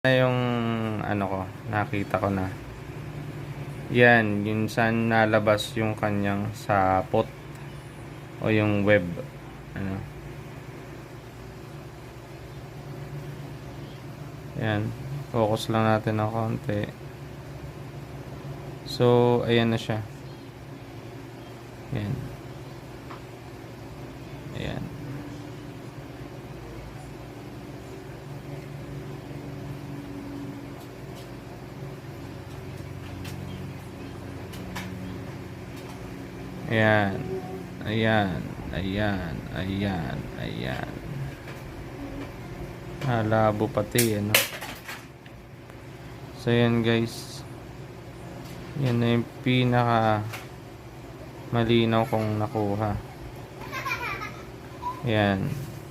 Na yung ano ko, nakita ko na. Yan, yun saan nalabas yung kanyang sapot o yung web. Ano. Yan. Focus lang natin ng konti. So, ayan na siya. Yan. Ayan. Ayan. Ayan. Ayan. Ayan. Ayan. Labo pati, ano. So, yan guys. Yan na yung pinaka malinaw kong nakuha. Ayan.